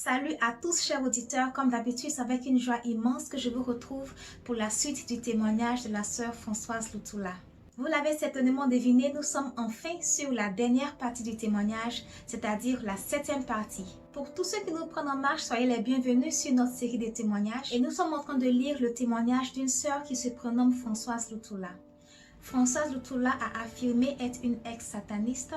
Salut à tous chers auditeurs, comme d'habitude c'est avec une joie immense que je vous retrouve pour la suite du témoignage de la sœur Françoise Luthula. Vous l'avez certainement deviné, nous sommes enfin sur la dernière partie du témoignage, c'est-à-dire la 7e partie. Pour tous ceux qui nous prennent en marche, soyez les bienvenus sur notre série de témoignages et nous sommes en train de lire le témoignage d'une sœur qui se prénomme Françoise Luthula. Françoise Luthula a affirmé être une ex-sataniste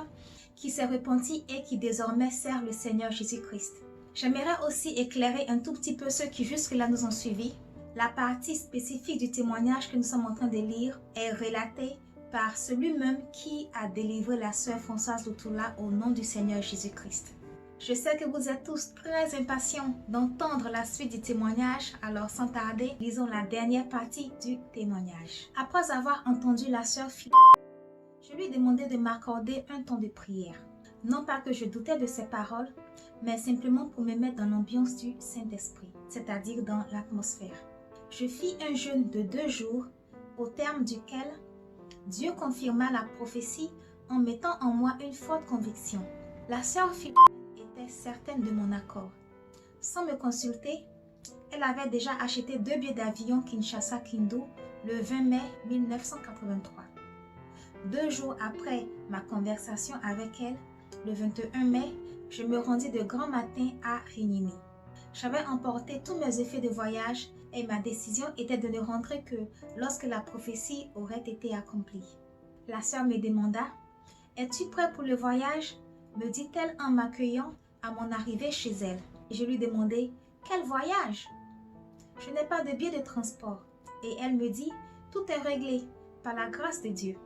qui s'est repentie et qui désormais sert le Seigneur Jésus-Christ. J'aimerais aussi éclairer un tout petit peu ceux qui jusque-là nous ont suivis. La partie spécifique du témoignage que nous sommes en train de lire est relatée par celui-même qui a délivré la sœur Françoise Luthula au nom du Seigneur Jésus-Christ. Je sais que vous êtes tous très impatients d'entendre la suite du témoignage, alors sans tarder, lisons la dernière partie du témoignage. Après avoir entendu la sœur je lui ai demandé de m'accorder un temps de prière. Non pas que je doutais de ses paroles, mais simplement pour me mettre dans l'ambiance du Saint-Esprit, c'est-à-dire dans l'atmosphère. Je fis un jeûne de 2 jours, au terme duquel Dieu confirma la prophétie en mettant en moi une forte conviction. La sœur était certaine de mon accord. Sans me consulter, elle avait déjà acheté 2 billets d'avion Kinshasa-Kindu le 20 mai 1983. 2 jours après ma conversation avec elle, le 21 mai, je me rendis de grand matin à Rimini. J'avais emporté tous mes effets de voyage et ma décision était de ne rentrer que lorsque la prophétie aurait été accomplie. La sœur me demanda « Es-tu prêt pour le voyage ?» me dit-elle en m'accueillant à mon arrivée chez elle. Je lui demandai « Quel voyage ?» Je n'ai pas de billet de transport. Et elle me dit « Tout est réglé par la grâce de Dieu.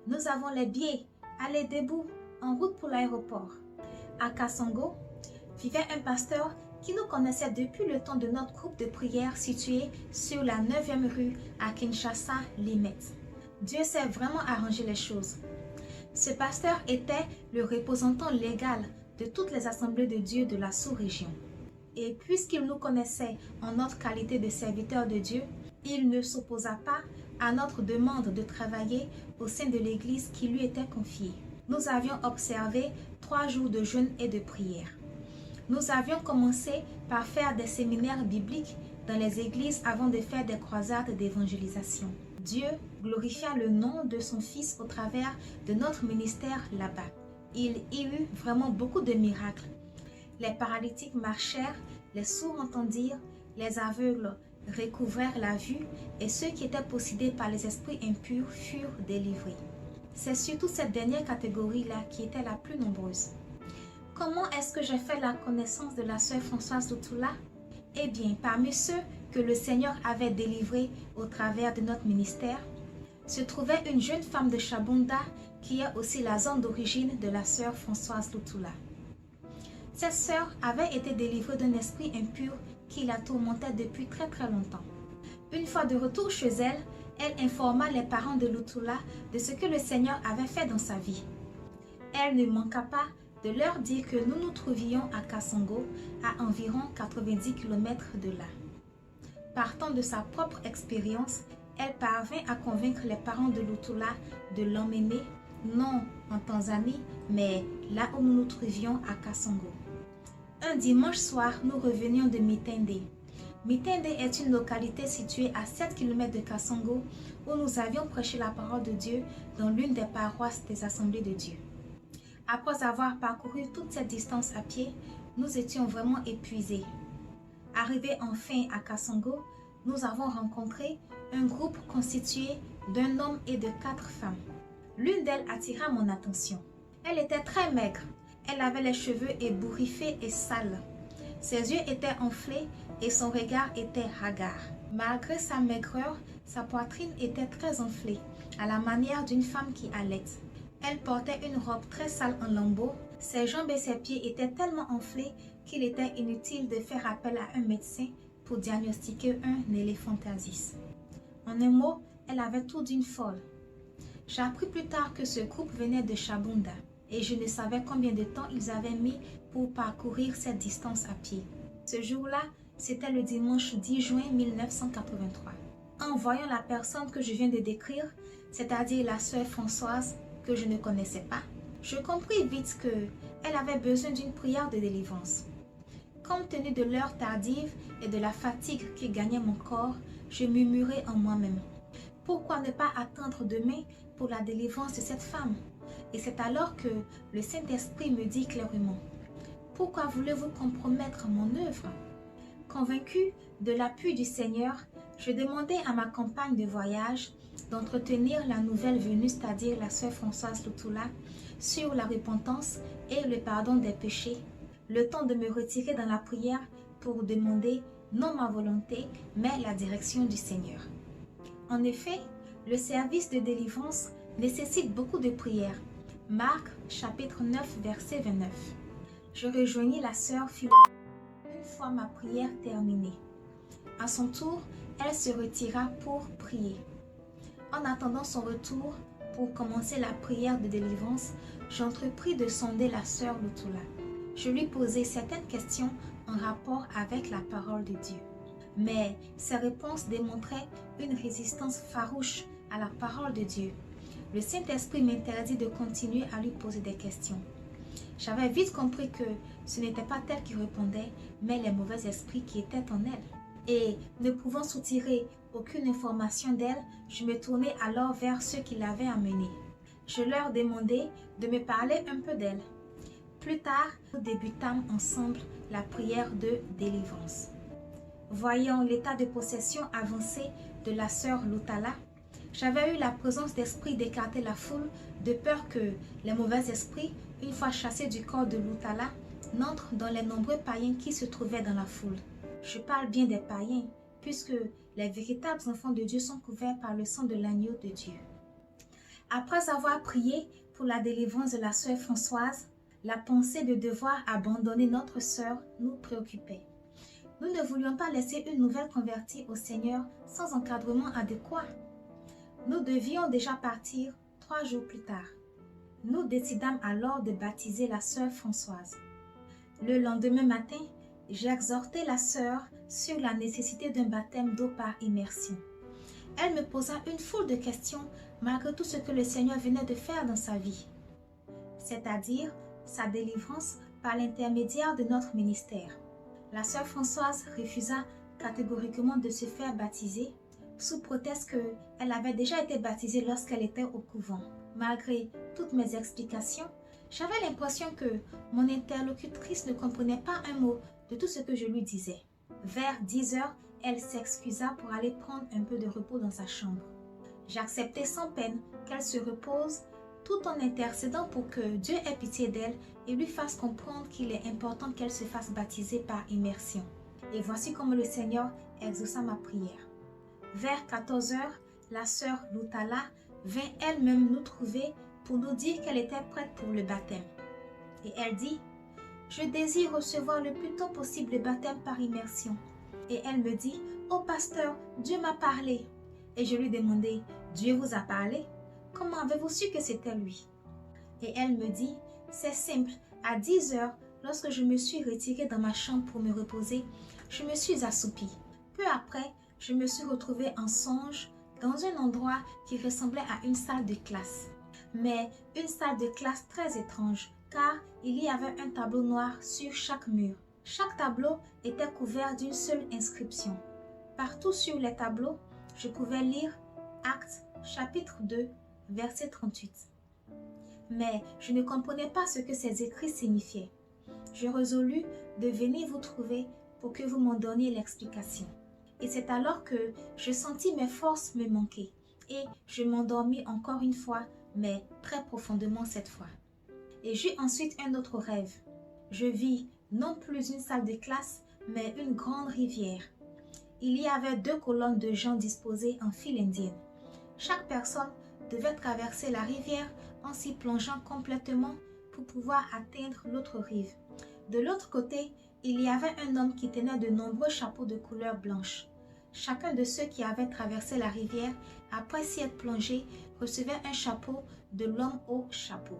Nous avons les billets. Allez debout, en route pour l'aéroport. » À Kasongo, vivait un pasteur qui nous connaissait depuis le temps de notre groupe de prière situé sur la 9e rue à Kinshasa, Limette. Dieu sait vraiment arranger les choses. Ce pasteur était le représentant légal de toutes les assemblées de Dieu de la sous-région. Et puisqu'il nous connaissait en notre qualité de serviteur de Dieu, il ne s'opposa pas à notre demande de travailler au sein de l'église qui lui était confiée. Nous avions observé 3 jours de jeûne et de prière. Nous avions commencé par faire des séminaires bibliques dans les églises avant de faire des croisades d'évangélisation. Dieu glorifia le nom de son Fils au travers de notre ministère là-bas. Il y eut vraiment beaucoup de miracles. Les paralytiques marchèrent, les sourds entendirent, les aveugles recouvrèrent la vue et ceux qui étaient possédés par les esprits impurs furent délivrés. C'est surtout cette dernière catégorie-là qui était la plus nombreuse. Comment est-ce que j'ai fait la connaissance de la sœur Françoise Luthula? Eh bien, parmi ceux que le Seigneur avait délivrés au travers de notre ministère, se trouvait une jeune femme de Shabunda qui est aussi la zone d'origine de la sœur Françoise Luthula. Cette sœur avait été délivrée d'un esprit impur qui la tourmentait depuis très longtemps. Une fois de retour chez elle, elle informa les parents de Luthula de ce que le Seigneur avait fait dans sa vie. Elle ne manqua pas de leur dire que nous nous trouvions à Kasongo, à environ 90 km de là. Partant de sa propre expérience, elle parvint à convaincre les parents de Luthula de l'emmener, non en Tanzanie, mais là où nous nous trouvions à Kasongo. Un dimanche soir, nous revenions de Mitende. Mitende est une localité située à 7 km de Kasongo où nous avions prêché la parole de Dieu dans l'une des paroisses des Assemblées de Dieu. Après avoir parcouru toute cette distance à pied, nous étions vraiment épuisés. Arrivés enfin à Kasongo, nous avons rencontré un groupe constitué d'un homme et de 4 femmes. L'une d'elles attira mon attention. Elle était très maigre. Elle avait les cheveux ébouriffés et sales. Ses yeux étaient enflés et son regard était hagard. Malgré sa maigreur, sa poitrine était très enflée, à la manière d'une femme qui allait. Elle portait une robe très sale en lambeaux. Ses jambes et ses pieds étaient tellement enflés qu'il était inutile de faire appel à un médecin pour diagnostiquer un éléphantiasis. En un mot, elle avait tout d'une folle. J'ai appris plus tard que ce groupe venait de Shabunda et je ne savais combien de temps ils avaient mis pour parcourir cette distance à pied. Ce jour-là, c'était le dimanche 10 juin 1983. En voyant la personne que je viens de décrire, c'est-à-dire la sœur Françoise, que je ne connaissais pas, je compris vite qu'elle avait besoin d'une prière de délivrance. Compte tenu de l'heure tardive et de la fatigue qui gagnait mon corps, je murmurai en moi-même. Pourquoi ne pas attendre demain pour la délivrance de cette femme? Et c'est alors que le Saint-Esprit me dit clairement, pourquoi voulez-vous compromettre mon œuvre? Convaincu de l'appui du Seigneur, je demandai à ma compagne de voyage d'entretenir la nouvelle venue, c'est-à-dire la sœur Françoise Lutula, sur la repentance et le pardon des péchés, le temps de me retirer dans la prière pour demander non ma volonté, mais la direction du Seigneur. En effet, le service de délivrance nécessite beaucoup de prières. Marc chapitre 9 verset 29. Je rejoignis la sœur Philomène une fois ma prière terminée. À son tour, elle se retira pour prier. En attendant son retour pour commencer la prière de délivrance, j'entrepris de sonder la sœur Lutula. Je lui posai certaines questions en rapport avec la parole de Dieu. Mais ses réponses démontraient une résistance farouche à la parole de Dieu. Le Saint-Esprit m'interdit de continuer à lui poser des questions. J'avais vite compris que ce n'était pas elle qui répondait, mais les mauvais esprits qui étaient en elle. Et ne pouvant soutirer aucune information d'elle, je me tournai alors vers ceux qui l'avaient amenée. Je leur demandai de me parler un peu d'elle. Plus tard, nous débutâmes ensemble la prière de délivrance. Voyant l'état de possession avancé de la sœur Lutala, j'avais eu la présence d'esprit d'écarter la foule de peur que les mauvais esprits, une fois chassés du corps de Lutala, n'entrent dans les nombreux païens qui se trouvaient dans la foule. Je parle bien des païens, puisque les véritables enfants de Dieu sont couverts par le sang de l'agneau de Dieu. Après avoir prié pour la délivrance de la sœur Françoise, la pensée de devoir abandonner notre sœur nous préoccupait. Nous ne voulions pas laisser une nouvelle convertie au Seigneur sans encadrement adéquat. Nous devions déjà partir 3 jours plus tard. Nous décidâmes alors de baptiser la sœur Françoise. Le lendemain matin, j'exhortai la sœur sur la nécessité d'un baptême d'eau par immersion. Elle me posa une foule de questions malgré tout ce que le Seigneur venait de faire dans sa vie, c'est-à-dire sa délivrance par l'intermédiaire de notre ministère. La sœur Françoise refusa catégoriquement de se faire baptiser sous prétexte qu'elle avait déjà été baptisée lorsqu'elle était au couvent. Malgré toutes mes explications, j'avais l'impression que mon interlocutrice ne comprenait pas un mot de tout ce que je lui disais. Vers 10 heures, elle s'excusa pour aller prendre un peu de repos dans sa chambre. J'acceptai sans peine qu'elle se repose tout en intercédant pour que Dieu ait pitié d'elle et lui fasse comprendre qu'il est important qu'elle se fasse baptiser par immersion. Et voici comment le Seigneur exauça ma prière. Vers 14 heures, la sœur Lutala vint elle-même nous trouver pour nous dire qu'elle était prête pour le baptême. Et elle dit, « Je désire recevoir le plus tôt possible le baptême par immersion. » Et elle me dit, « Oh pasteur, Dieu m'a parlé. » Et je lui demandai, « Dieu vous a parlé? Comment avez-vous su que c'était lui? » Et elle me dit, « C'est simple, à 10 heures, lorsque je me suis retirée dans ma chambre pour me reposer, je me suis assoupie. Peu après, je me suis retrouvée en songe dans un endroit qui ressemblait à une salle de classe. Mais une salle de classe très étrange, car il y avait un tableau noir sur chaque mur. Chaque tableau était couvert d'une seule inscription. Partout sur les tableaux, je pouvais lire Actes chapitre 2, verset 38. Mais je ne comprenais pas ce que ces écrits signifiaient. Je résolus de venir vous trouver pour que vous m'en donniez l'explication. Et c'est alors que je sentis mes forces me manquer et je m'endormis encore une fois, mais très profondément cette fois. Et j'eus ensuite un autre rêve. Je vis non plus une salle de classe, mais une grande rivière. Il y avait 2 colonnes de gens disposées en file indienne. Chaque personne devait traverser la rivière en s'y plongeant complètement pour pouvoir atteindre l'autre rive. De l'autre côté, il y avait un homme qui tenait de nombreux chapeaux de couleur blanche. Chacun de ceux qui avaient traversé la rivière, après s'y être plongé, recevait un chapeau de l'homme au chapeau.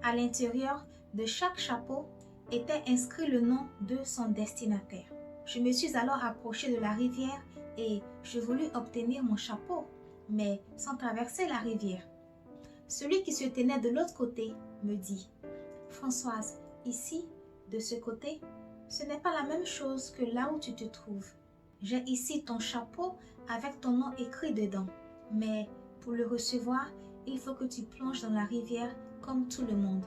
À l'intérieur de chaque chapeau était inscrit le nom de son destinataire. Je me suis alors approchée de la rivière et je voulus obtenir mon chapeau, mais sans traverser la rivière. Celui qui se tenait de l'autre côté me dit, « Françoise, ici, de ce côté, Ce n'est pas la même chose que là où tu te trouves. J'ai ici ton chapeau avec ton nom écrit dedans. Mais pour le recevoir, il faut que tu plonges dans la rivière comme tout le monde.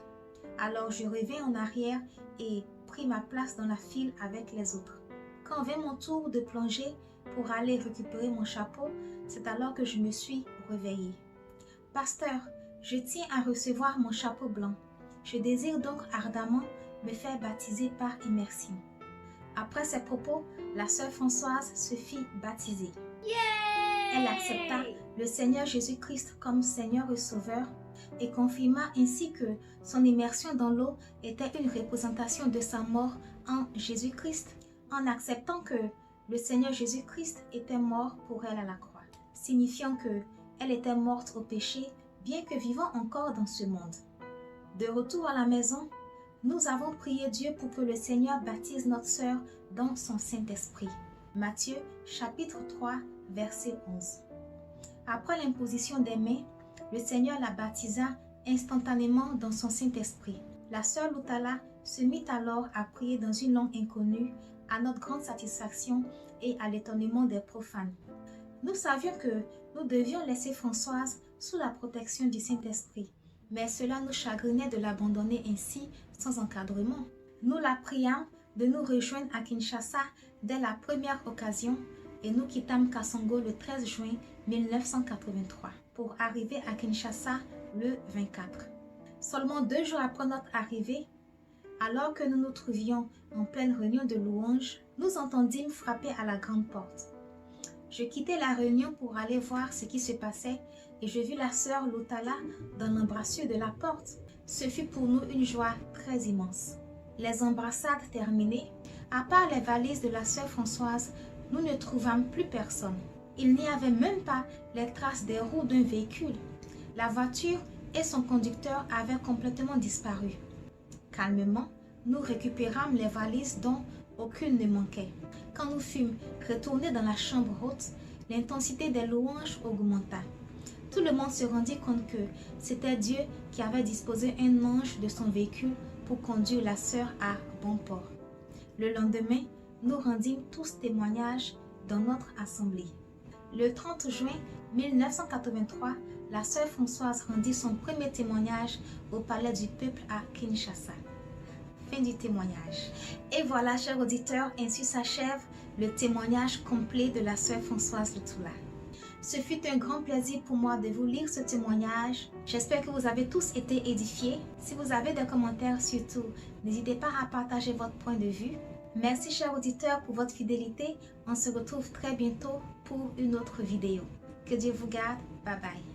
Alors je reviens en arrière et pris ma place dans la file avec les autres. Quand vint mon tour de plonger pour aller récupérer mon chapeau, c'est alors que je me suis réveillée. Pasteur, je tiens à recevoir mon chapeau blanc. Je désire donc ardemment me faire baptiser par immersion. Après ces propos, la sœur Françoise se fit baptiser. Elle accepta le Seigneur Jésus-Christ comme Seigneur et Sauveur et confirma ainsi que son immersion dans l'eau était une représentation de sa mort en Jésus-Christ, en acceptant que le Seigneur Jésus-Christ était mort pour elle à la croix, signifiant que elle était morte au péché, bien que vivant encore dans ce monde. De retour à la maison, nous avons prié Dieu pour que le Seigneur baptise notre sœur dans son Saint-Esprit. Matthieu chapitre 3, verset 11. Après l'imposition des mains, le Seigneur la baptisa instantanément dans son Saint-Esprit. La sœur Loutala se mit alors à prier dans une langue inconnue, à notre grande satisfaction et à l'étonnement des profanes. Nous savions que nous devions laisser Françoise sous la protection du Saint-Esprit, mais cela nous chagrinait de l'abandonner ainsi, sans encadrement. Nous la priâmes de nous rejoindre à Kinshasa dès la première occasion et nous quittâmes Kasongo le 13 juin 1983 pour arriver à Kinshasa le 24. Seulement 2 jours après notre arrivée, alors que nous nous trouvions en pleine réunion de louanges, nous entendîmes frapper à la grande porte. Je quittai la réunion pour aller voir ce qui se passait et je vis la sœur Loutala dans l'embrasure de la porte. Ce fut pour nous une joie très immense. Les embrassades terminées, à part les valises de la sœur Françoise, nous ne trouvâmes plus personne. Il n'y avait même pas les traces des roues d'un véhicule. La voiture et son conducteur avaient complètement disparu. Calmement, nous récupérâmes les valises dont aucune ne manquait. Quand nous fûmes retournés dans la chambre haute, l'intensité des louanges augmenta. Tout le monde se rendit compte que c'était Dieu qui avait disposé un ange de son véhicule pour conduire la sœur à bon port. Le lendemain, nous rendîmes tous témoignages dans notre assemblée. Le 30 juin 1983, la sœur Françoise rendit son premier témoignage au palais du peuple à Kinshasa. Fin du témoignage. Et voilà, chers auditeurs, ainsi s'achève le témoignage complet de la sœur Françoise Loutala. Ce fut un grand plaisir pour moi de vous lire ce témoignage. J'espère que vous avez tous été édifiés. Si vous avez des commentaires surtout, n'hésitez pas à partager votre point de vue. Merci chers auditeurs pour votre fidélité. On se retrouve très bientôt pour une autre vidéo. Que Dieu vous garde. Bye bye.